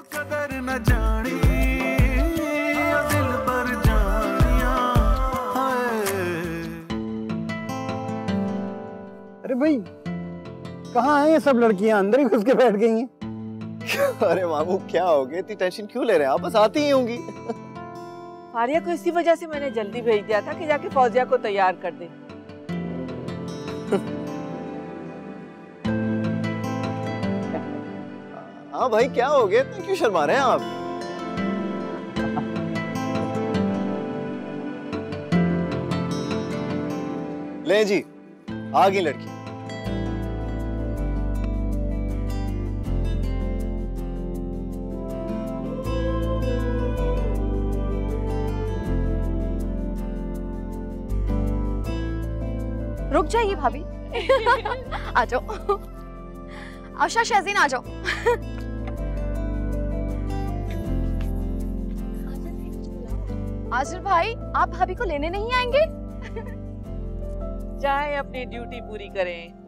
कदर न जानी दिल पर जानिया। अरे भाई कहाँ हैं ये सब लड़कियां? अंदर ही घुस के बैठ गई हैं। अरे मामू क्या हो गया, इतनी टेंशन क्यों ले रहे हैं आप? बस आती ही होंगी। फारिया को इसी वजह से मैंने जल्दी भेज दिया था कि जाके फौजिया को तैयार कर दे। हाँ भाई क्या हो गया, इतना क्यों शर्मा रहे हैं आप? ले जी आ गई लड़की। रुक जाइए भाभी। आ जाओ आशा, शहज़ीन आ जाओ। आजिर भाई आप भाभी को लेने नहीं आएंगे? जाए अपनी ड्यूटी पूरी करें।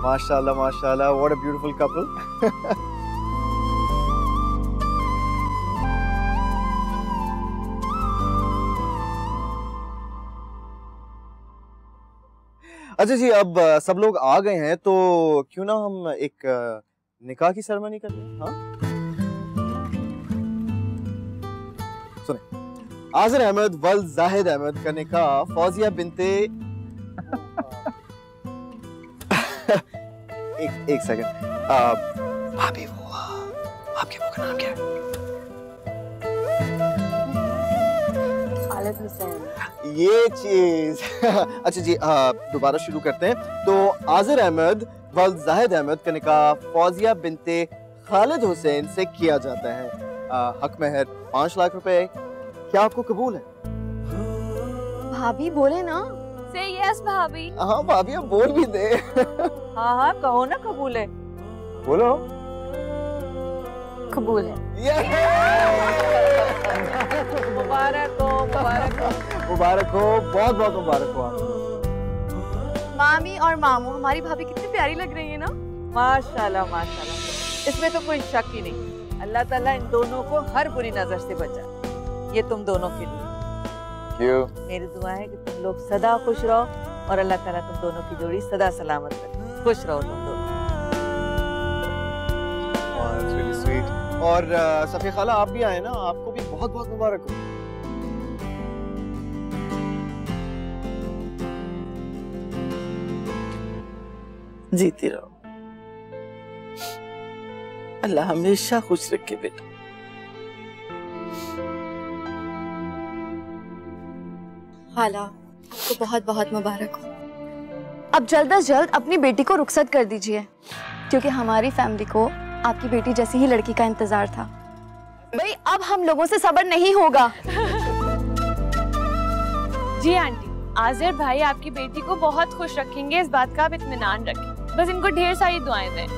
माशाल्लाह माशाल्लाह, व्हाट अ ब्यूटीफुल कपल। अच्छा जी, अब सब लोग आ गए हैं तो क्यों ना हम एक निकाह की सेरेमनी करते हैं। हाँ सुने, आजिर अहमद वल जाहिद अहमद का निकाह फौजिया बिनते एक सेकंड, भाभी वो आपके मुंह का नाम क्या है? खालिद हुसैन। ये चीज अच्छा जी, दोबारा शुरू करते हैं। तो आजिर अहमद वल जाहिद अहमद का निकाह फौजिया बिनते खालिद हुसैन से किया जाता है। हक महर 5 लाख रुपए। क्या आपको कबूल है? भाभी बोले ना। से यस भाभी। हाँ भाभी अब बोल भी दे। हाँ हाँ कहो ना कबूल है। बोलो। कबूल है। मुबारक हो, मुबारक हो, मुबारक हो, बहुत बहुत मुबारक हो आप। मामी और मामू, हमारी भाभी कितनी प्यारी लग रही है ना। माशाल्लाह माशाल्लाह, इसमें तो कोई शक ही नहीं। अल्लाह ताला इन दोनों को हर बुरी नजर से बचाए। ये तुम दोनों के लिए क्यों? मेरी दुआ है कि तुम लोग सदा खुश रहो और अल्लाह ताला तुम दोनों की जोड़ी सदा सलामत रखे। खुश रहो तुम दोनों। really sweet। और सफी खाला आप भी आए ना, आपको भी बहुत बहुत मुबारक हो। जीती रहो, अल्लाह हमेशा खुश रखे बेटा। खाला आपको बहुत बहुत मुबारक हो। अब जल्द अज जल्द अपनी बेटी को रुखसत कर दीजिए, क्योंकि हमारी फैमिली को आपकी बेटी जैसी ही लड़की का इंतजार था। भाई अब हम लोगों से सब्र नहीं होगा। जी आंटी, आजिर भाई आपकी बेटी को बहुत खुश रखेंगे, इस बात का आप इत्मीनान रखें। बस इनको ढेर सारी दुआएं दें।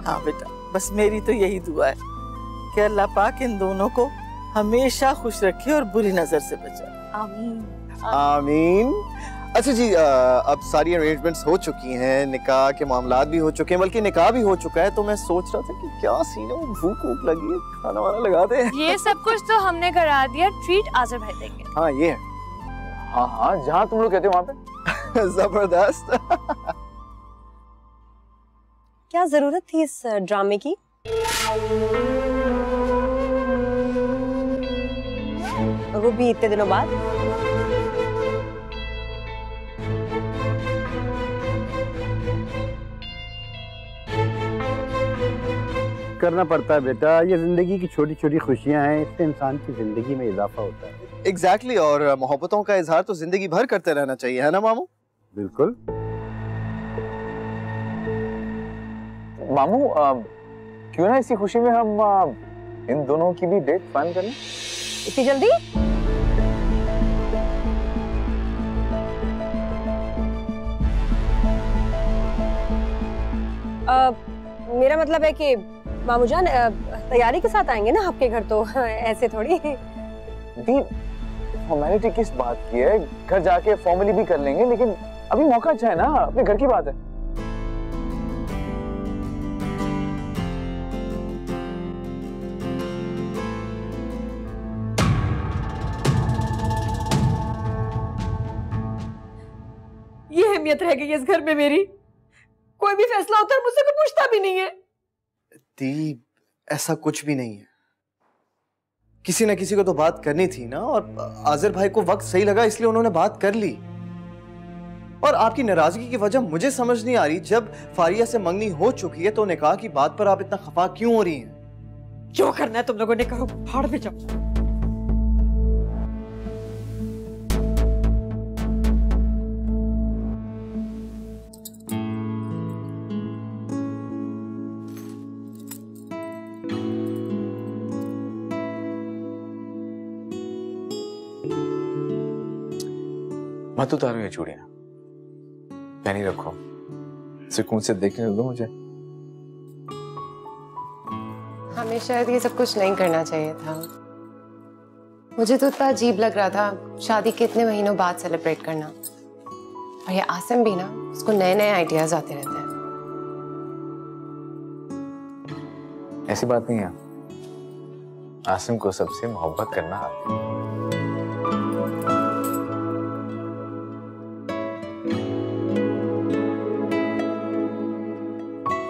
हाँ बेटा, बस मेरी तो यही दुआ है कि अल्लाह पाक इन दोनों को हमेशा खुश रखे और बुरी नजर से बचाए। आमीन आमीन। अच्छा जी, अब सारी अरेंजमेंट्स हो चुकी हैं, निकाह के मामलात भी हो चुके हैं, बल्कि निकाह भी हो चुका है। तो मैं सोच रहा था कि क्या सीन है, भूख वूख लगी है, खाना वाना लगा दे। ये सब कुछ तो हमने करा दिया, ट्रीट आजिर भाई देंगे। हाँ ये है। हाँ हाँ, जहाँ तुम लोग कहते हो वहाँ पे। जबरदस्त। क्या जरूरत थी इस ड्रामे की? वो भी इतने दिनों बाद। करना पड़ता है बेटा, ये जिंदगी की छोटी छोटी खुशियां हैं, इससे इंसान की जिंदगी में इजाफा होता है। एग्जैक्टली, और मोहब्बतों का इजहार तो जिंदगी भर करते रहना चाहिए, है ना मामू? बिल्कुल। मामू क्यों ना इसी खुशी में हम इन दोनों की भी डेट फाइनल कर लें? इतनी जल्दी? मेरा मतलब है कि मामू जान तैयारी के साथ आएंगे ना आपके घर, तो ऐसे थोड़ी। दी फॉर्मेलिटी किस बात की है, घर जाके फॉर्मली भी कर लेंगे, लेकिन अभी मौका अच्छा है ना, अपने घर की बात है। ये अहमियत रह गई है इस घर में मेरी, कोई भी फैसला होता है मुझसे कोई पूछता भी नहीं है। दी ऐसा कुछ भी नहीं है, किसी ना किसी को तो बात करनी थी ना, और आजिर भाई को वक्त सही लगा इसलिए उन्होंने बात कर ली। और आपकी नाराजगी की वजह मुझे समझ नहीं आ रही, जब फारिया से मंगनी हो चुकी है तो निकाह की बात पर आप इतना खफा क्यों हो रही हैं? जो करना है तुम लोगों ने करो, भाड़ में जाओ। मत उतारो ये चूड़ियां, पहनी रखो, सुकून से देखने दो मुझे। हमें शायद ये सब कुछ नहीं करना चाहिए था। मुझे तो इतना अजीब लग रहा था शादी के इतने महीनों बाद सेलिब्रेट करना। और ये आसिम भी ना, उसको नए नए आइडियाज आते रहते हैं। ऐसी बात नहीं है, आसिम को सबसे मोहब्बत करना आता है।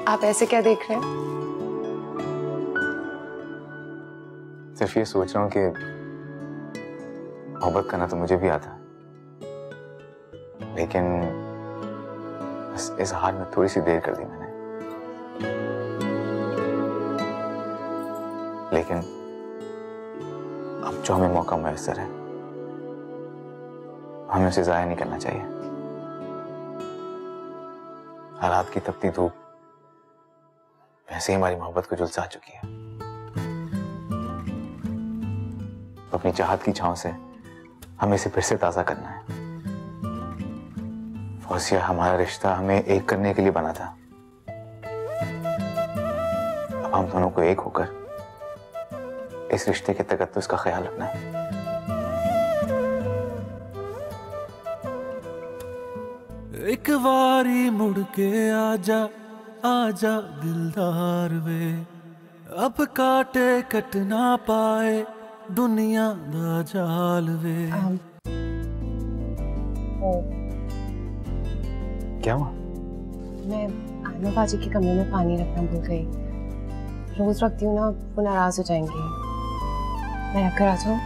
आप ऐसे क्या देख रहे हैं? सिर्फ ये सोच रहा हूं कि मोहब्बत करना तो मुझे भी आता है, लेकिन बस इस हाल में थोड़ी सी देर कर दी मैंने। लेकिन अब जो हमें मौका मैसर है, हमें उसे जाया नहीं करना चाहिए। हालात की तपती धूप वैसे ही हमारी मोहब्बत को झुलसा चुकी है। अपनी चाहत की छांव से हमें इसे फिर से ताजा करना है। फौजिया, हमारा रिश्ता हमें एक करने के लिए बना था। अब हम दोनों को एक होकर इस रिश्ते के तकद्दुस का ख्याल रखना है। एक बारी मुड़ के आजा आजा दिलदार वे, अब काटे कट ना पाए दुनिया दा जाल वे। क्या हुआ? मैं आयमा बाजी के कमरे में पानी रखना भूल गई। रोज रखती हूँ ना, वो नाराज हो जाएंगे। मैं रख कर आ जाऊँ?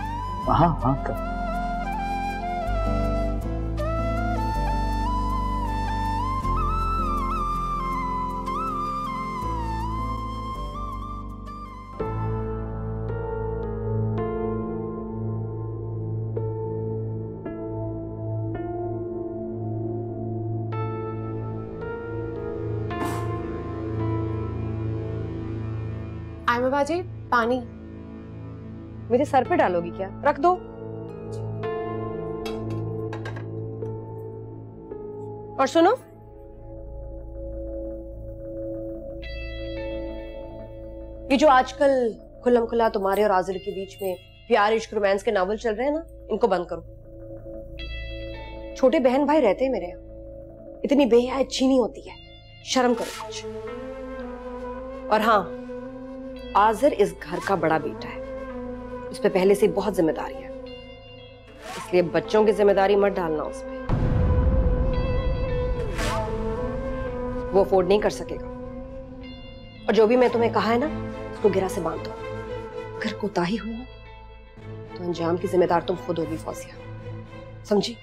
हाँ हाँ कर। आयमा बाजी, पानी मेरे सर पे डालोगी क्या? रख दो। और सुनो, ये जो आजकल खुल्लम खुल्ला तुम्हारे और आजिर के बीच में प्यार इश्क रोमांस के नावल चल रहे हैं ना, इनको बंद करो। छोटे बहन भाई रहते हैं मेरे यहाँ, इतनी बेहया अच्छी नहीं होती है, शर्म करो कुछ। और हाँ, आजिर इस घर का बड़ा बेटा है, उस पे पहले से बहुत जिम्मेदारी है, इसलिए बच्चों की जिम्मेदारी मत डालना उस पे। वो अफोर्ड नहीं कर सकेगा। और जो भी मैं तुम्हें कहा है ना, उसको गिरा से बांध दो। अगर कोताही हुई ना, तो अंजाम की जिम्मेदार तुम खुद होगी फौजिया, समझी?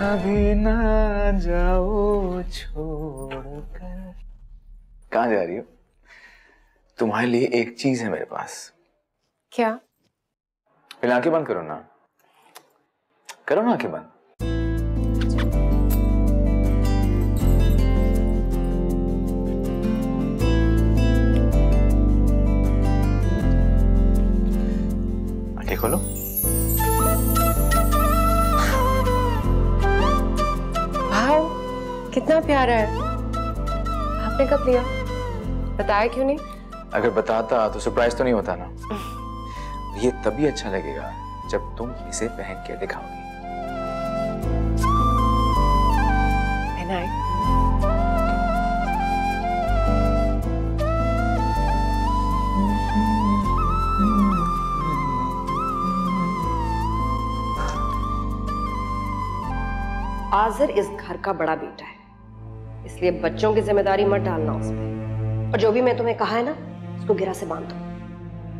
कभी ना जाओ छोड़कर। कहाँ जा रही हो? तुम्हारे लिए एक चीज है मेरे पास। क्या? पहले आंखें बंद करो ना, करो ना आंखें बंद। आंखें खोलो। वाओ, कितना प्यारा है। आपने कब लिया? बताया क्यों नहीं? अगर बताता तो सरप्राइज तो नहीं होता ना। ये तभी अच्छा लगेगा जब तुम इसे पहन के दिखाओगी। पहनाए? आज़र इस घर का बड़ा बेटा है, इसलिए बच्चों की जिम्मेदारी मत डालना उस पर। और जो भी मैं तुम्हें कहा है ना, उसको गिरा से बांध दो।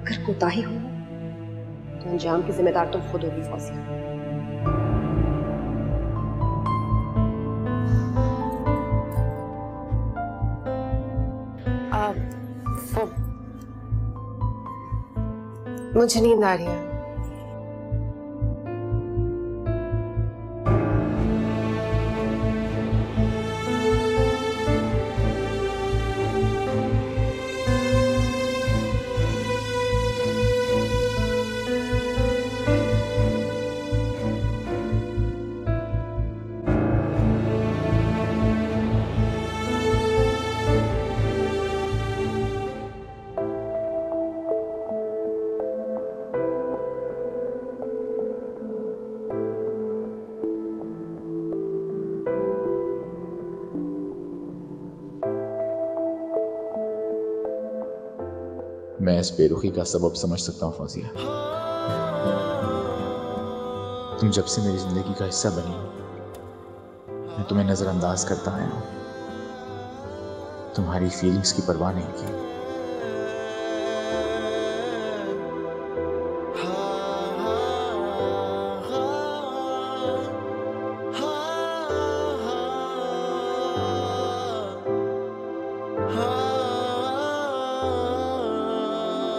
अगर कोताही हो तो अंजाम की जिम्मेदार तुम खुद होगी फौजिया। मुझे नींद आ रही है। मैं इस बेरुखी का सबब समझ सकता हूँ फौजिया। तुम जब से मेरी जिंदगी का हिस्सा बनी हो, मैं तुम्हें नजरअंदाज करता आया हूं। तुम्हारी फीलिंग्स की परवाह नहीं की।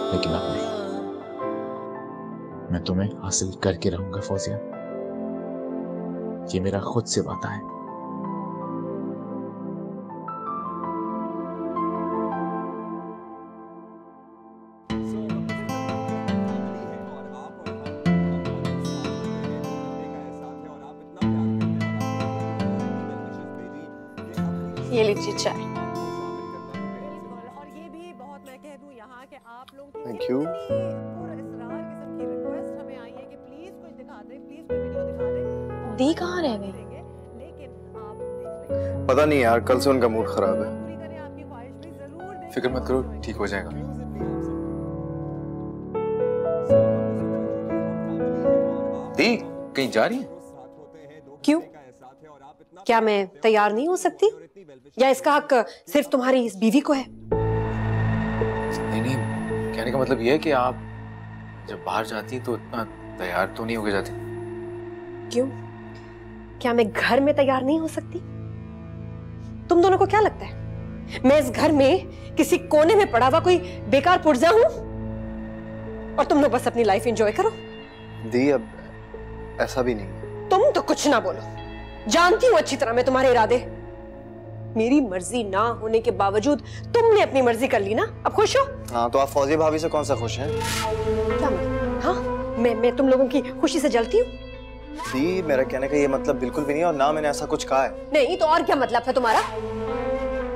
लेकिन अब नहीं, मैं तुम्हें हासिल करके रहूंगा फौजिया। ये मेरा खुद से वादा है। ये लीजिए चाय। Thank you. दी कहाँ रह गई? पता नहीं यार, कल से उनका मूड खराब है। फिक्र मत करो, ठीक हो जाएगा। दी कहीं जा रही है? क्यों? क्या मैं तैयार नहीं हो सकती? या इसका हक सिर्फ तुम्हारी इस बीवी को है? नहीं नहीं, कहने का मतलब यह है कि आप जब बाहर जाती तो इतना तैयार तो नहीं होके जाती। क्यों? क्या मैं घर में तैयार नहीं हो सकती? तुम दोनों को क्या लगता है मैं इस घर में किसी कोने में पड़ा हुआ कोई बेकार पुर्जा हूं? और तुम लोग बस अपनी लाइफ एंजॉय करो। दी अब ऐसा भी नहीं। तुम तो कुछ ना बोलो, जानती हूं अच्छी तरह मैं तुम्हारे इरादे। मेरी मर्जी ना होने के बावजूद तुमने अपनी मर्जी कर ली ना, अब खुश हो? हाँ, तो आप फौजिया भाभी से कौन सा खुश हैं? क्या मतलब? हाँ, मैं तुम लोगों की खुशी से जलती हूँ? दी, मेरा कहने का ये मतलब बिल्कुल भी नहीं, और ना मैंने ऐसा कुछ कहा है। नहीं तो और क्या मतलब था तुम्हारा?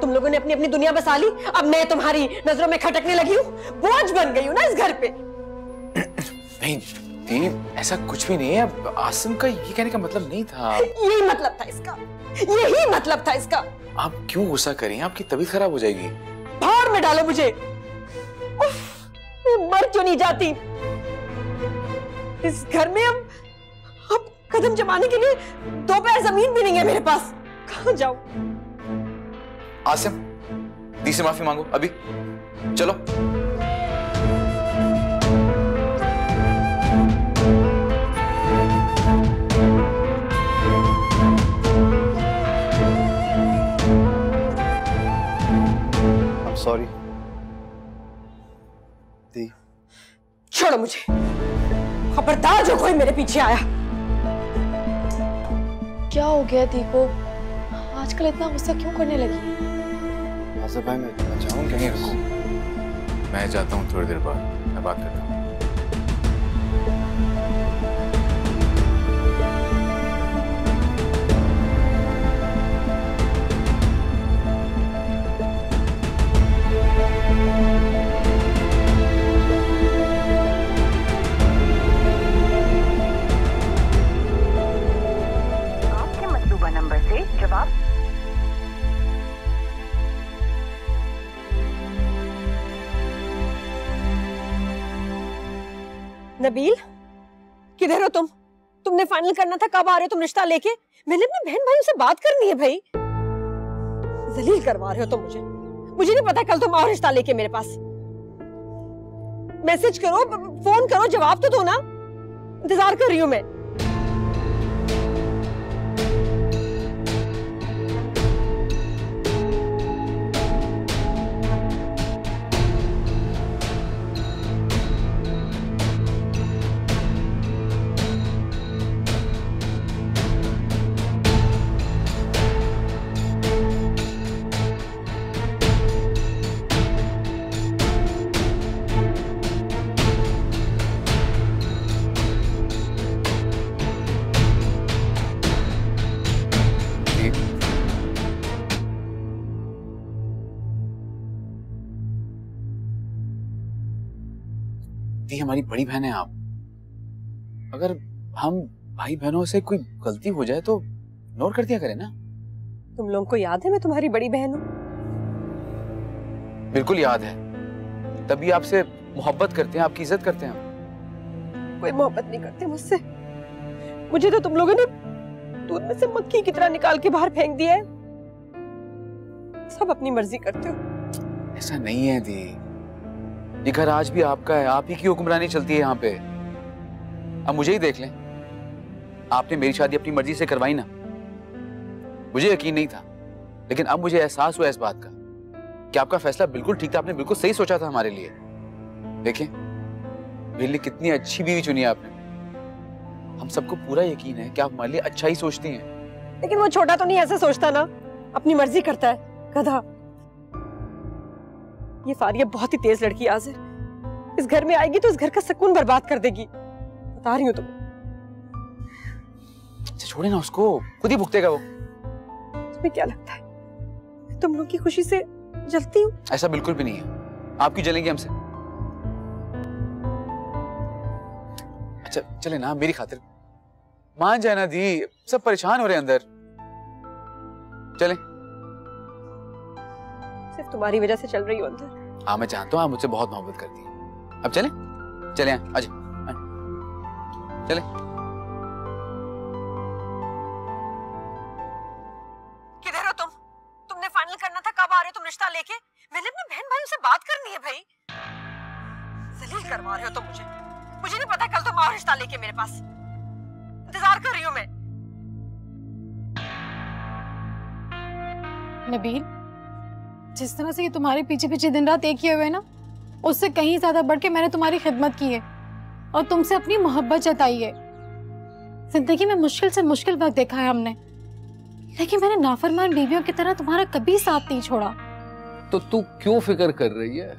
तुम लोगों ने अपनी अपनी दुनिया बसा ली, अब मैं तुम्हारी नजरों में खटकने लगी हूँ, बोझ बन गई हूँ ना इस घर पे। नहीं दी, ऐसा कुछ भी नहीं है। अब आसिम का ये कहने का मतलब नहीं था। यही मतलब था इसका, यही मतलब था इसका। आप क्यों गुस्सा कर रही हैं? आपकी तबीयत खराब हो जाएगी। भाड़ में डालो मुझे। मर क्यों नहीं जाती? इस घर में अब कदम जमाने के लिए 2 पैर जमीन भी नहीं है मेरे पास। कहाँ जाऊं? आसिम, दी से माफी मांगो अभी। चलो। छोड़ो मुझे, खबरदार जो कोई मेरे पीछे आया। क्या हो गया दीपो, आजकल इतना गुस्सा क्यों करने लगी? आसिफ भाई मैं चाहूँ कि नहीं रुकूं? मैं जाता हूँ, थोड़ी देर बाद मैं बात करता हूँ। नबील, किधर हो तुम? तुमने फाइनल करना था, कब आ रहे हो तुम रिश्ता लेके? मैंने अपने बहन भाइयों से बात करनी है भाई। जलील करवा रहे हो तुम मुझे नहीं पता, कल तुम आओ रिश्ता लेके मेरे पास। मैसेज करो, फोन करो, जवाब तो दो ना, इंतजार कर रही हूं मैं। हमारी बड़ी बहन है आप, अगर हम भाई बहनों से कोई गलती हो जाए तो इग्नोर कर दिया करें ना। तुम लोगों को याद है मैं तुम्हारी बड़ी बहन हूँ? बिल्कुल याद है, तभी आपसे मोहब्बत करते हैं, आपकी इज्जत करते हैं। कोई मोहब्बत नहीं करते मुझसे, मुझे तो तुम लोगों ने दूध में से मक्खी की तरह निकाल के बाहर फेंक दिया है। सब अपनी मर्जी करते हो। ऐसा नहीं है दी, ये घर आज भी आपका है, आप ही की हुक्मरानी चलती है यहाँ पे। अब मुझे ही देख लें, आपने मेरी शादी अपनी मर्जी से करवाई ना, मुझे यकीन नहीं था, लेकिन अब मुझे एहसास हुआ इस बात का कि आपका फैसला बिल्कुल ठीक था, आपने बिल्कुल सही सोचा था हमारे लिए। देखें मेरे लिए कितनी अच्छी बीवी चुनी आपने, हम सबको पूरा यकीन है कि आप हमारे लिए अच्छा ही सोचती हैं। लेकिन वो छोटा तो नहीं ऐसा सोचता ना, अपनी मर्जी करता है, गधा। ये फारिया बहुत ही तेज लड़की आज़िर, इस घर में आएगी तो इस घर का सुकून बर्बाद कर देगी, बता रही हूँ तुम्हें। अच्छा छोड़े ना उसको, खुद ही भुगतेगा वो। तुम्हें क्या लगता है मैं तुम लोग की खुशी से जलती हूँ? ऐसा बिल्कुल भी नहीं है, आप क्यों जलेंगे हमसे? अच्छा चले ना, मेरी खातिर मान जाए ना दी, सब परेशान हो रहे हैं अंदर, चले। सिर्फ तुम्हारी वजह से चल रही हो अंदर। हाँ मैं जानता हूँ, आप मुझसे बहुत मोहब्बत करती हैं। अब चले चले, आजा चले। किधर हो तुम? तुमने फाइनल करना था, कब आ रहे हो तुम रिश्ता लेके? मैंने अपने बहन भाइयों से बात करनी है भाई। जलील करवा रहे हो तुम मुझे नहीं पता, कल तुम आओ रिश्ता लेके मेरे पास, इंतजार कर रही हूँ मैं। नबील, जिस तरह से ये तुम्हारे पीछे पीछे दिन रात एक किए हुए ना, उससे कहीं ज्यादा बढ़ के मैंने तुम्हारी खिदमत की है और तुमसे अपनी मोहब्बत जताई है। जिंदगी में मुश्किल से मुश्किल वक्त देखा है हमने, लेकिन मैंने नाफरमान बीवियों की तरह तुम्हारा कभी साथ नहीं छोड़ा। तो तू क्यों फिक्र कर रही है?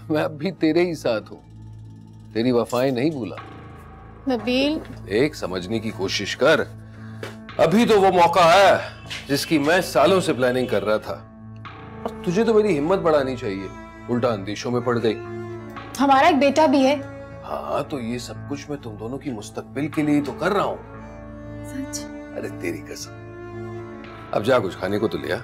मैं अब भी तेरे ही साथ हूँ, तेरी वफाएं नहीं भूला। नबील, एक समझने की कोशिश कर, अभी तो वो मौका है जिसकी मैं सालों से प्लानिंग कर रहा था, और तुझे तो मेरी हिम्मत बढ़ानी चाहिए, उल्टा अंदेशों में पड़ गई। हमारा एक बेटा भी है। हाँ तो ये सब कुछ मैं तुम दोनों की मुस्तकबिल के लिए तो कर रहा हूँ। सच? अरे तेरी कसम। अब जा कुछ खाने को तो लिया।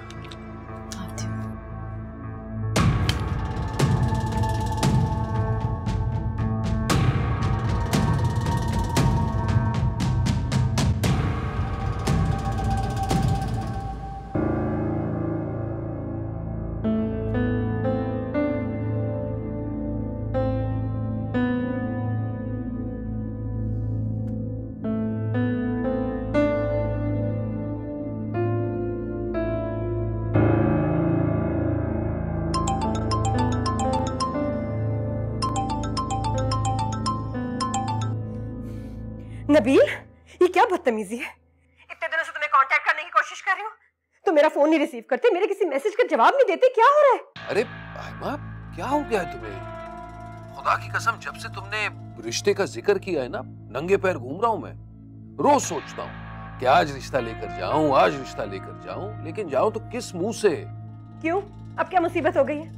बदतमीजी है। इतने दिनों से तुम्हें कांटेक्ट करने की कोशिश कर रही हूँ, तो मेरा फोन नहीं रिसीव करते, मेरे किसी मैसेज का जवाब नहीं देते, क्या हो रहा है? अरे आयमा, क्या हो गया है तुम्हें? खुदा की कसम, जब से तुमने रिश्ते का जिक्र किया है ना, नंगे पैर घूम रहा हूं मैं। रोज सोचता हूँ कि आज रिश्ता लेकर जाऊं, आज रिश्ता लेकर जाऊं, लेकिन जाऊं तो किस मुंह से? क्यों, अब क्या मुसीबत हो गई है?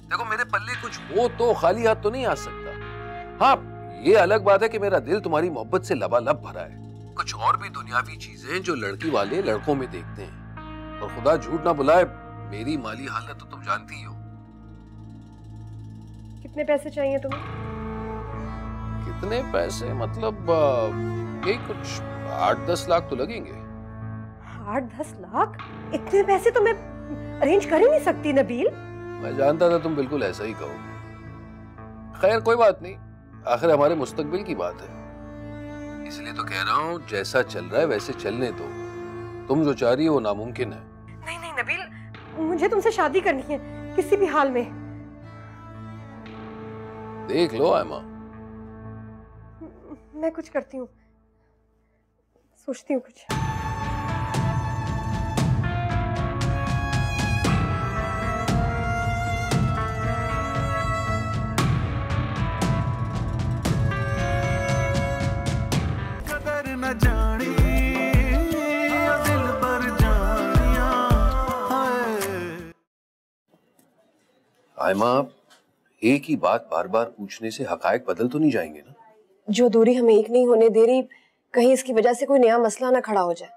देखो, मेरे पल्ले कुछ हो तो खाली हाथ तो नहीं आ सकता। हाँ, ये अलग बात है कि मेरा दिल तुम्हारी मोहब्बत से लबालब भरा है। कुछ और भी दुनियावी चीजें जो लड़की वाले लड़कों में देखते हैं। और खुदा झूठ ना बुलाए, मेरी माली हालत तो तुम जानती ही हो। कितने पैसे चाहिए तुम्हें? कितने पैसे मतलब यही कुछ 8-10 लाख तो लगेंगे। 8-10 लाख? इतने पैसे तो मैं अरेंज कर ही नहीं सकती नबील। मैं जानता था तुम बिल्कुल ऐसा ही कहोगे। खैर कोई बात नहीं, आखिर हमारे मुस्तकबिल की बात है, इसलिए तो कह रहा हूँ जैसा चल रहा है वैसे चलने दो। तुम जो चाह रही हो वो नामुमकिन है। नहीं नहीं नबील, मुझे तुमसे शादी करनी है किसी भी हाल में। देख लो आयमा, मैं कुछ करती हूँ, सोचती हूँ कुछ। न जानी दिल पर जानिया। आयमा, एक ही बात बार बार पूछने से हकायक बदल तो नहीं जाएंगे ना? जो दूरी हमें एक नहीं होने दे रही, कहीं इसकी वजह से कोई नया मसला ना खड़ा हो जाए।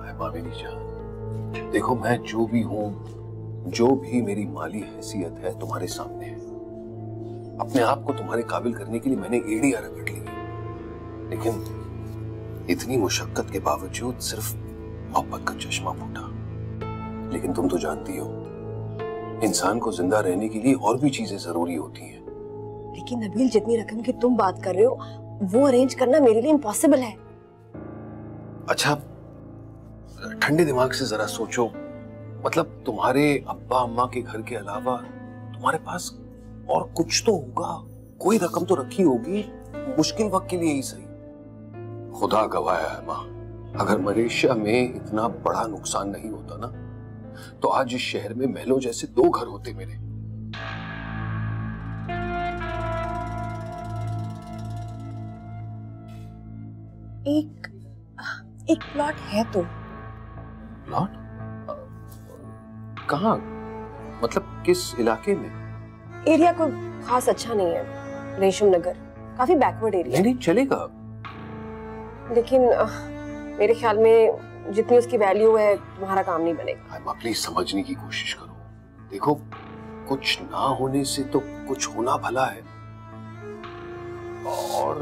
आयमा मेरी जान, देखो मैं जो भी हूँ, जो भी मेरी माली हैसियत है तुम्हारे सामने है। अपने आप को तुम्हारे काबिल करने के लिए मैंने एड़ियां रगड़ ली, लेकिन इतनी मुशक्कत के बावजूद सिर्फ मोहब्बत का चश्मा फूटा। लेकिन तुम तो जानती हो, इंसान को जिंदा रहने के लिए और भी चीजें जरूरी होती हैं। लेकिन नबील, जितनी रकम की तुम बात कर रहे हो वो अरेंज करना मेरे लिए इम्पॉसिबल है। अच्छा, ठंडे दिमाग से जरा सोचो, मतलब तुम्हारे अब्बा अम्मा के घर के अलावा तुम्हारे पास और कुछ तो होगा, कोई रकम तो रखी होगी, मुश्किल वक्त के लिए ही सही। खुदा गवाह है माँ, अगर मलेशिया में इतना बड़ा नुकसान नहीं होता ना, तो आज इस शहर में महलों जैसे 2 घर होते मेरे। एक प्लॉट है तो। प्लॉट? कहाँ? मतलब किस इलाके में? एरिया कोई खास अच्छा नहीं है, रेशम नगर, काफी बैकवर्ड एरिया। नहीं चलेगा, लेकिन मेरे ख्याल में जितनी उसकी वैल्यू है तुम्हारा काम नहीं बनेगा। आयमा प्लीज समझने की कोशिश करो। देखो, कुछ ना होने से तो कुछ होना भला है। और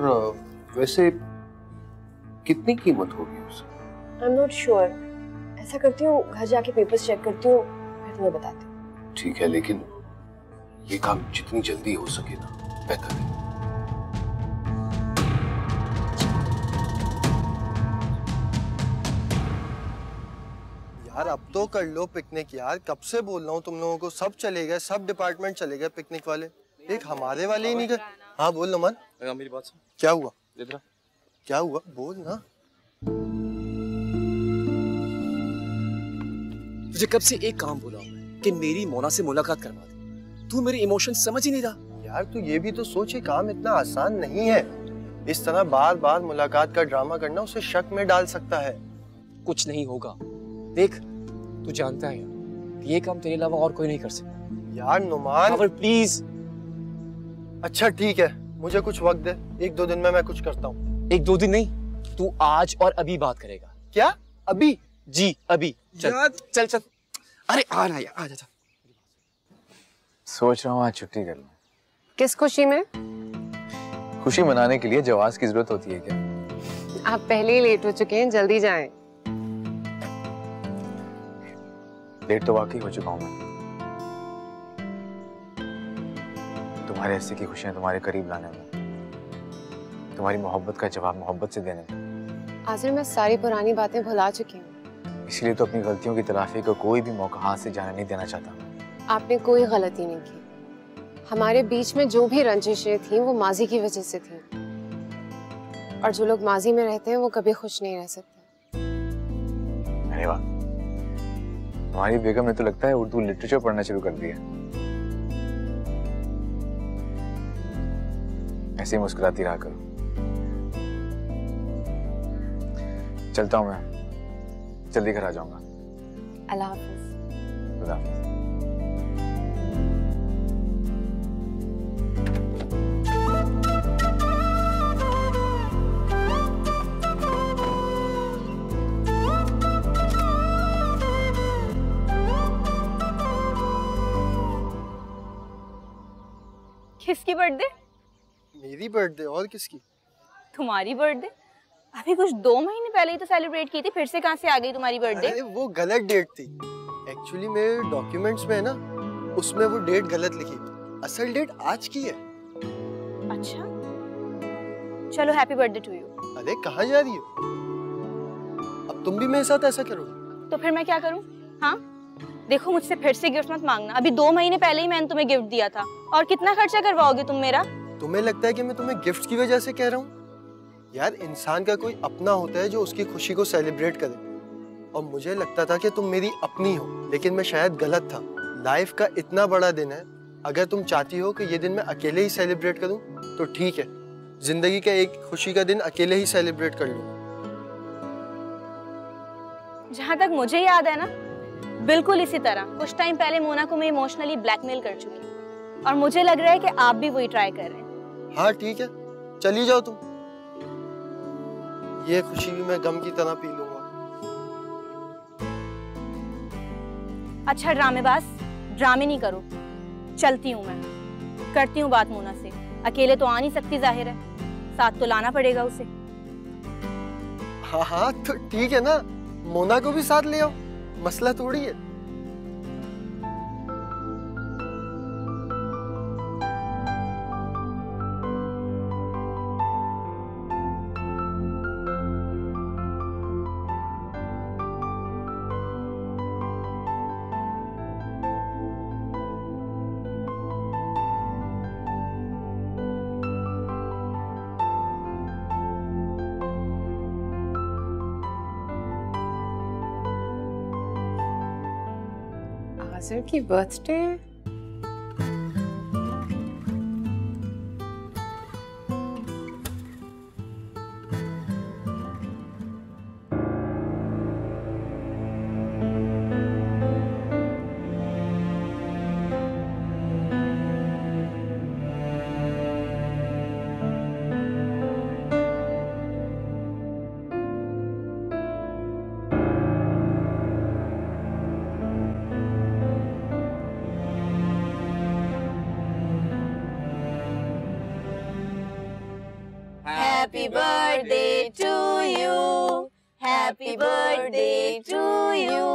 वैसे कितनी कीमत होगी उसकी? I am not sure. ऐसा करती हूँ, घर जाके पेपर्स चेक करती हूँ, फिर तुम्हें बताती हूँ। ठीक है, लेकिन ये काम जितनी जल्दी हो सके ना बेहतर है। यार अब तो कर लो पिकनिक यार, कब से बोल रहा हूँ तुम लोगों को। सब चले गए, सब डिपार्टमेंट चले गए पिकनिक वाले, एक हमारे वाले ही नहीं गए। हाँ बोल नमन। मेरी बात सुन। क्या हुआ? इधर क्या हुआ बोल ना। तुझे कब से एक काम बोला हूँ कि मेरी मोना से मुलाकात करवा दे, तू मेरे इमोशन समझ ही नहीं रहा। यार तू ये भी तो सोच, ये काम इतना आसान नहीं है। इस तरह बार बार मुलाकात का ड्रामा करना उसे शक में डाल सकता है। कुछ नहीं होगा, देख तू जानता है कि ये काम तेरे अलावा और कोई नहीं कर सकता। यार नुमान प्लीज। अच्छा ठीक है, मुझे कुछ वक्त दे, 1-2 दिन में मैं कुछ करता हूँ। 1-2 दिन नहीं, तू आज और अभी बात करेगा। क्या अभी? जी अभी। चल चल चल। अरे आ ना यार, आ जा। सोच रहा हूँ आज छुट्टी कर लूं। किस खुशी में? खुशी मनाने के लिए जवाज की जरूरत होती है क्या? आप पहले ही लेट हो चुके हैं, जल्दी जाएं। लेट तो वाकई हो चुका हूँ मैं। तुम्हारे हिस्से की खुशियां तुम्हारे करीब लाने में, तुम्हारी मोहब्बत का जवाब मोहब्बत से देने में। आज़िर, मैं सारी पुरानी बातें भुला चुकी हूँ। इसलिए तो अपनी गलतियों की तलाफी को कोई भी मौका हाथ से जाने नहीं देना चाहता। आपने कोई गलती नहीं की। हमारे बीच में जो भी रंजिशें थी वो माजी की वजह से थी। और जो लोग माजी में रहते हैं वो कभी खुश नहीं रह सकते। अरे वाह, हमारी बेगम ने तो लगता है उर्दू लिटरेचर पढ़ना शुरू कर दिया। ऐसे ही मुस्कुराती रहा करो। चलता हूँ मैं, जल्दी घर आ जाऊंगा। अल्लाह हाफिज। खुदा हाफिज। किसकी बर्थडे? मेरी बर्थडे और किसकी? तुम्हारी बर्थडे? अभी कुछ 2 महीने पहले ही तो सेलिब्रेट की थी, फिर से कहाँ से आ गई तुम्हारी बर्थडे? अरे वो गलत डेट थी। एक्चुअली मेरे डॉक्यूमेंट्स में है ना, उसमें वो डेट गलत लिखी। असल डेट आज की है। अच्छा, चलो हैप्पी बर्थडे टू यू। अरे कहाँ जा रही हो? अब तुम भी मेरे साथ ऐसा करो। तो फिर मैं क्या करूँ? हाँ, देखो मुझसे फिर से गिफ्ट मत मांगना। अभी 2 महीने पहले ही मैंने तुम्हें गिफ्ट दिया था, और कितना खर्चा करवाओगे तुम मेरा? तुम्हें लगता है कि मैं तुम्हें गिफ्ट की वजह से कह रहा हूँ? यार, इंसान का कोई अपना होता है जो उसकी खुशी को सेलिब्रेट करे, और मुझे लगता था कि तुम मेरी अपनी हो, लेकिन मैं शायद गलत था। लाइफ का इतना बड़ा दिन है, अगर तुम चाहती हो कि ये दिन मैं अकेले ही सेलिब्रेट करूं तो ठीक है, जिंदगी का एक खुशी का दिन अकेले ही सेलिब्रेट कर लूंगा। जहाँ तक मुझे याद है ना, बिल्कुल इसी तरह कुछ टाइम पहले मोना को मैं इमोशनली ब्लैकमेल कर चुकी, और मुझे लग रहा है कि आप भी वही ट्राई कर रहे हैं। हाँ ठीक है, चली जाओ तुम। ये खुशी भी मैं गम की तरह पी लूंगा। अच्छा ड्रामेबाज, ड्रामे नहीं करो। चलती हूँ मैं, करती हूँ बात मोना से। अकेले तो आ नहीं सकती, जाहिर है, साथ तो लाना पड़ेगा उसे। हाँ हाँ तो ठीक है ना, मोना को भी साथ ले आओ, मसला थोड़ी है। आज़र की birthday? Happy birthday to you. Happy birthday to you.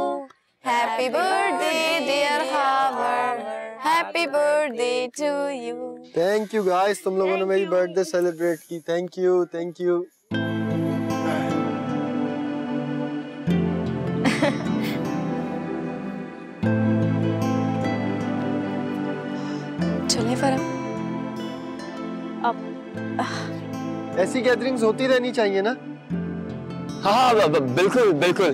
Happy birthday dear Howard. Happy birthday to you. Thank you guys, तुम लोगों ने मेरी बर्थडे सेलिब्रेट की। Thank you, thank you. चले फरह। ऐसी गैदरिंग्स होती रहनी चाहिए ना? हाँ बिल्कुल बिल्कुल।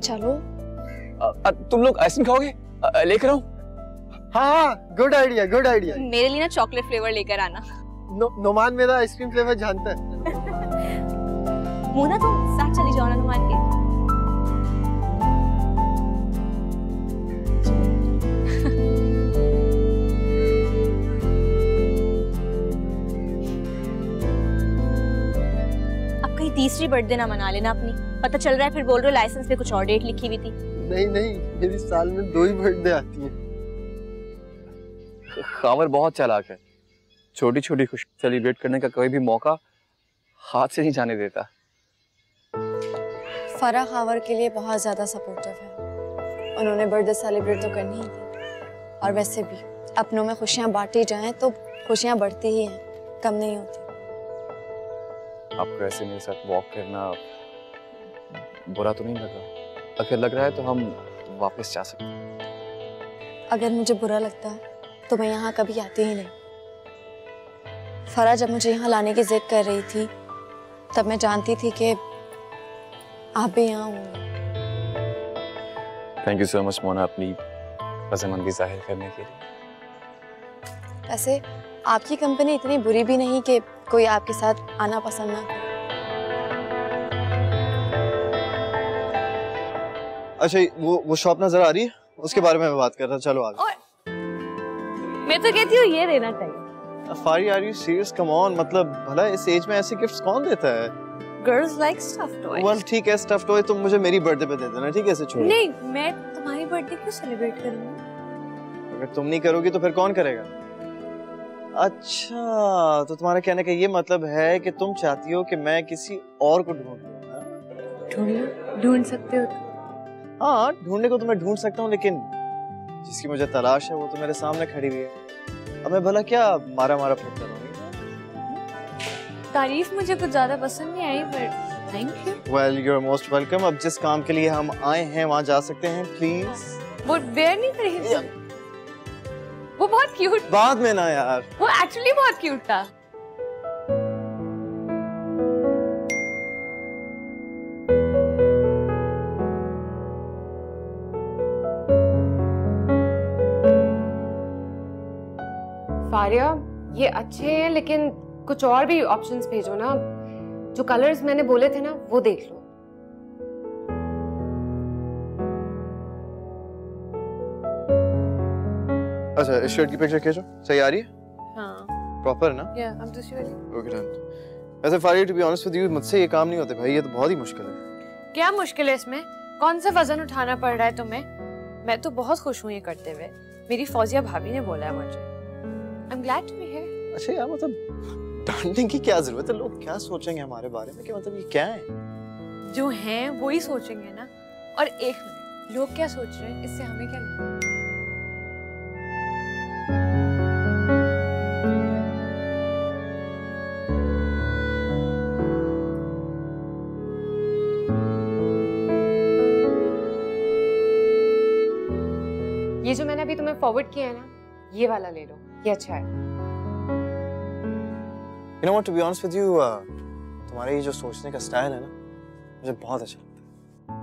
चलो। तुम लोग आइसक्रीम खाओगे? लेकर आऊं? हाँ, गुड आइडिया, गुड आइडिया। मेरे लिए ना चॉकलेट फ्लेवर लेकर आना। नोमान मेरा आइसक्रीम फ्लेवर जानता है। मोना तुम साथ चली जाओ ना नोमान के। तीसरी बर्थडे ना मना लेना अपनी। पता चल रहा है फिर बोल रहे हो लाइसेंस पे कुछ और डेट लिखी हुई थी। नहीं नहीं, मेरी साल में 2 ही बर्थडे आती हैं। खावर बहुत चालाक है, छोटी छोटी खुशी सेलिब्रेट करने का कोई भी मौका हाथ से नहीं जाने देता। फरा खावर के लिए बहुत ज्यादा सपोर्टिव है। उन्होंने बर्थडे सेलिब्रेट तो करनी ही थी, और वैसे भी अपनों में खुशियां बांटी जाएं तो खुशियां बढ़ती ही हैं, कम नहीं होती। आपको ऐसे मेरे साथ वॉक करना बुरा तो नहीं लगा? अगर लग रहा है तो हम वापस जा सकते हैं। अगर मुझे बुरा लगता है तो मैं यहाँ कभी आती ही नहीं। फरा जब मुझे यहाँ लाने की जिद कर रही थी तब मैं जानती थी कि आप भी यहाँ होंगे। Thank you so much Mona, अपनी रज़ामंदी जाहिर करने के लिए। वैसे आपकी कंपनी इतनी बुरी भी नहीं कि कोई आपके साथ आना पसंद ना करे। अच्छा वो शॉप नजर आ रही है, उसके बारे में मैं बात कर रहा। चलो आगे। मैं तो कहती हूँ ये देना चाहिए। फारी, are you serious? Come on, मतलब भला इस एज में ऐसे गिफ्ट्स कौन देता है? Girls like stuff toy. Well ठीक है, स्टफ टॉय तुम मुझे मेरी बर्थडे पे दे देना, ठीक है? ऐसे छोड़ो। नहीं, मैं तुम्हारी बर्थडे क्यों सेलिब्रेट करूंगी? अगर तुम नहीं करोगी तो फिर कौन करेगा? अच्छा, तो तुम्हारा कहने का ये मतलब है कि तुम चाहती हो कि मैं किसी और को ढूंढ सकते हो तो? हाँ, ढूंढने को तो मैं ढूंढ सकता हूँ, लेकिन जिसकी मुझे तलाश है वो तो मेरे सामने खड़ी हुई है। अब मैं भला क्या मारा मारा फिरता रहूंगी? तारीफ मुझे कुछ ज्यादा पसंद नहीं आई, पर thank you. Well, you are most welcome. अब जिस काम के लिए हम आए हैं वहाँ जा सकते हैं, प्लीज। वो वेयर नहीं करेगी? वो बहुत क्यूट। बाद में ना यार, वो एक्चुअली बहुत क्यूट था। फारिया, ये अच्छे हैं लेकिन कुछ और भी ऑप्शंस भेजो ना। जो कलर्स मैंने बोले थे ना वो देख लो। अच्छा, इस शर्ट की पिक्चर खींचो, सही आ रही है? हाँ। प्रॉपर ना? Yeah, I'm just really... okay done. वैसे Faria, to be honest with you, मुझसे ये काम नहीं होते भाई, ये तो बहुत ही मुश्किल है। क्या मुश्किल है इसमें? कौन सा वजन उठाना पड़ रहा है तुम्हें? मैं तो बहुत खुश हूँ ये करते हुए। मेरी फौजिया भाभी ने बोला है मुझे। I'm glad to be here. अच्छा यार, मतलब डांटने की क्या जरूरत है? लोग क्या सोचेंगे हमारे बारे में? क्या मतलब ये क्या है? जो हैं वो ही सोचेंगे ना। और एक मिनट, लोग क्या सोच रहे हैं इससे हमें क्या लेना? ये जो मैंने अभी तुम्हें फॉरवर्ड किया है ना, ये वाला ले लो, ये अच्छा है। You know what, to be honest with you, तुम्हारे ये जो सोचने का स्टाइल है ना, मुझे बहुत अच्छा लगता है।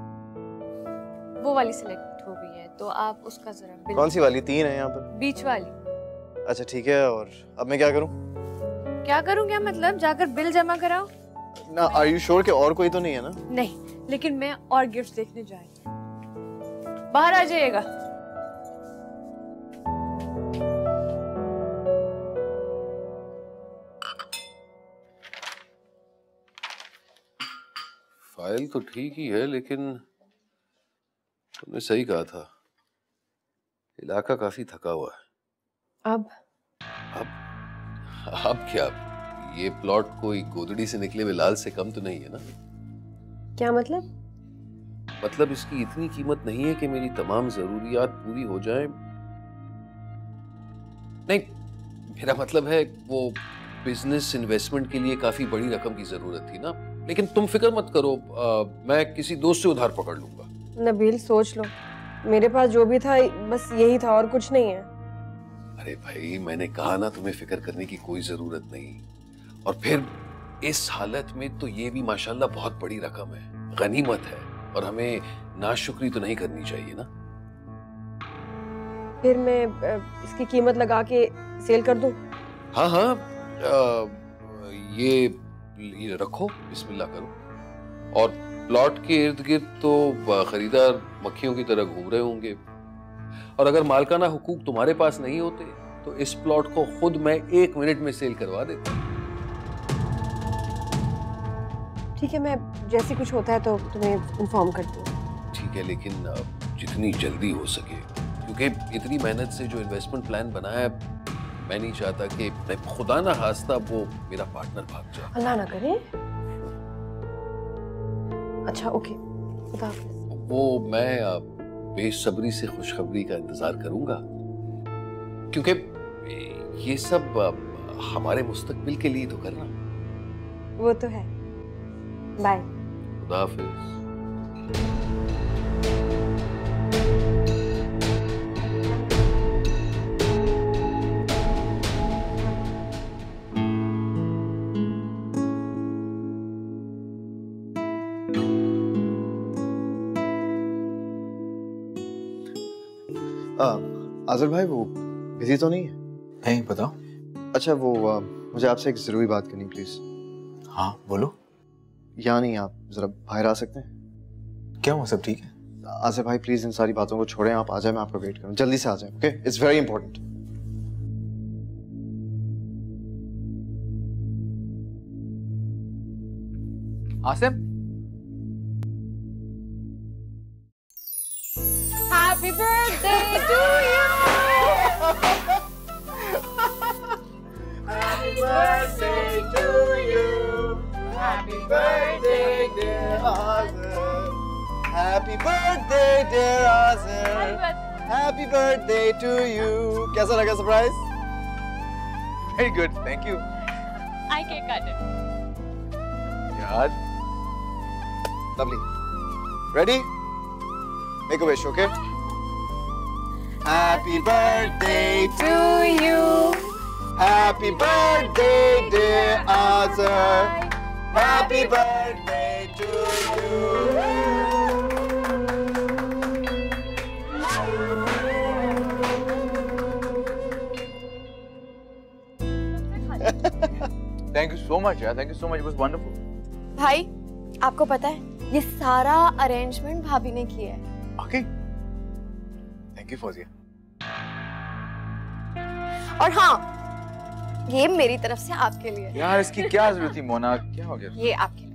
वो वाली सिलेक्ट हो गई है, तो आप उसका जरा बिल। कौन सी वाली? 3 है यहाँ पर। बीच वाली। अच्छा ठीक है, और अब मैं क्या करूँ? क्या करूँ क्या मतलब? जाकर बिल जमा कराओ ना। Are you sure कि और कोई तो नहीं है ना? नहीं, लेकिन मैं और गिफ्ट देखने जा रही हूँ। बाहर आ जाइएगा। फाइल तो ठीक ही है, लेकिन तुमने सही कहा था, इलाका काफी थका हुआ है। अब क्या? ये प्लॉट कोई गोदड़ी से निकले हुए लाल से कम तो नहीं है ना? क्या मतलब? मतलब इसकी इतनी कीमत नहीं है कि मेरी तमाम जरूरियात पूरी हो जाएं। नहीं, मेरा मतलब है वो बिजनेस इन्वेस्टमेंट के लिए काफी बड़ी रकम की जरूरत थी ना। लेकिन तुम फिक्र मत करो, मैं किसी दोस्त से उधार पकड़ लूंगा। नबील, सोच लो, मेरे पास जो भी था बस यही था और कुछ नहीं है। अरे भाई, मैंने कहा ना, तुम्हें फिक्र करने की कोई जरूरत नहीं। और फिर इस हालत में तो ये भी माशाल्लाह बहुत बड़ी रकम है, गनीमत है, और हमें नाशुक्री तो नहीं करनी चाहिए ना। फिर मैं इसकी कीमत लगा के सेल कर दूं? हाँ हाँ, ये रखो, बिस्मिल्लाह करो। और प्लॉट के इर्द गिर्द तो खरीदार मक्खियों की तरह घूम रहे होंगे, और अगर मालकाना हुकूक तुम्हारे पास नहीं होते तो इस प्लॉट को खुद मैं 1 मिनट में सेल करवा देता। ठीक है, मैं जैसे कुछ होता है तो तुम्हें इन्फॉर्म करती हूँ। ठीक है, लेकिन जितनी जल्दी हो सके, क्योंकि इतनी मेहनत से जो इन्वेस्टमेंट प्लान बनाया है, मैं नहीं चाहता कि खुदा ना खास्ता वो मेरा पार्टनर भाग जाए। अल्लाह ना करे। अच्छा ओके, खुदा हाफिज़। वो मैं बेसब्री से खुशखबरी का इंतजार करूंगा, क्योंकि ये सब हमारे मुस्तकबिल के लिए तो करना। वो तो है। बाय। खुदा हाफिज़। आज़र भाई वो बिजी तो नहीं है? नहीं, बताओ। अच्छा वो मुझे आपसे एक जरूरी बात करनी प्लीज। हाँ बोलो। या नहीं आप जरा बाहर आ सकते हैं? क्या हुआ, सब ठीक है? आज़र भाई प्लीज इन सारी बातों को छोड़ें, आप आ जाए, मैं आपका वेट करूँ, जल्दी से आ जाए। Okay, it's very important. Asim, Happy birthday to you. Happy birthday to you. Happy birthday dear Azar. Happy birthday dear Azar. Happy birthday to you. कैसा लगा surprise? Very good, thank you. I can't cut it. यार Lovely. Ready? Make a wish, okay? Happy birthday to you. Happy birthday, dear Azar. Happy birthday to you. Thank you so much यार, thank you so much, it was wonderful. भाई आपको पता है ये सारा arrangement भाभी ने किया है। Okay, thank you Fauzia. और हाँ, ये मेरी तरफ से आपके लिए। यार इसकी क्या जरूरत थी मोना, क्या हो गया? ये आपके लिए।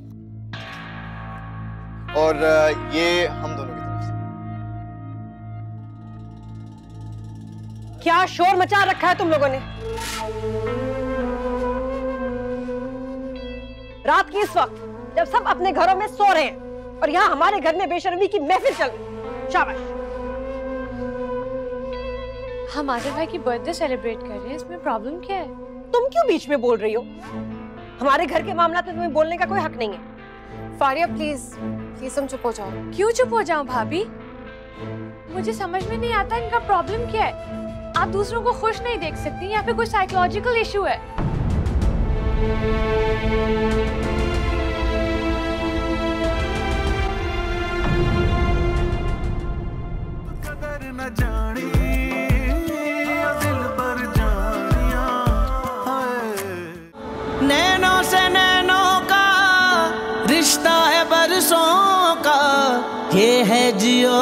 और ये हम दोनों की तरफ से। क्या शोर मचा रखा है तुम लोगों ने? रात की इस वक्त जब सब अपने घरों में सो रहे हैं और यहाँ हमारे घर में बेशर्मी की महफिल चल रही। शाबाश। हम आदिल भाई की बर्थडे सेलिब्रेट कर रहे हैं, इसमें प्रॉब्लम क्या है? तुम क्यों बीच में बोल रही हो? हमारे घर के मामला में तुम्हें बोलने का कोई हक नहीं है। फारिया प्लीज प्लीज तुम चुप हो जाओ। क्यों चुप हो जाऊं भाभी? मुझे समझ में नहीं आता इनका प्रॉब्लम क्या है। आप दूसरों को खुश नहीं देख सकती, या फिर कोई साइकोलॉजिकल इशू है? कदर न जानी दिल पर जानिया, नैनों से नैनों का रिश्ता है बरसों का, ये है जियो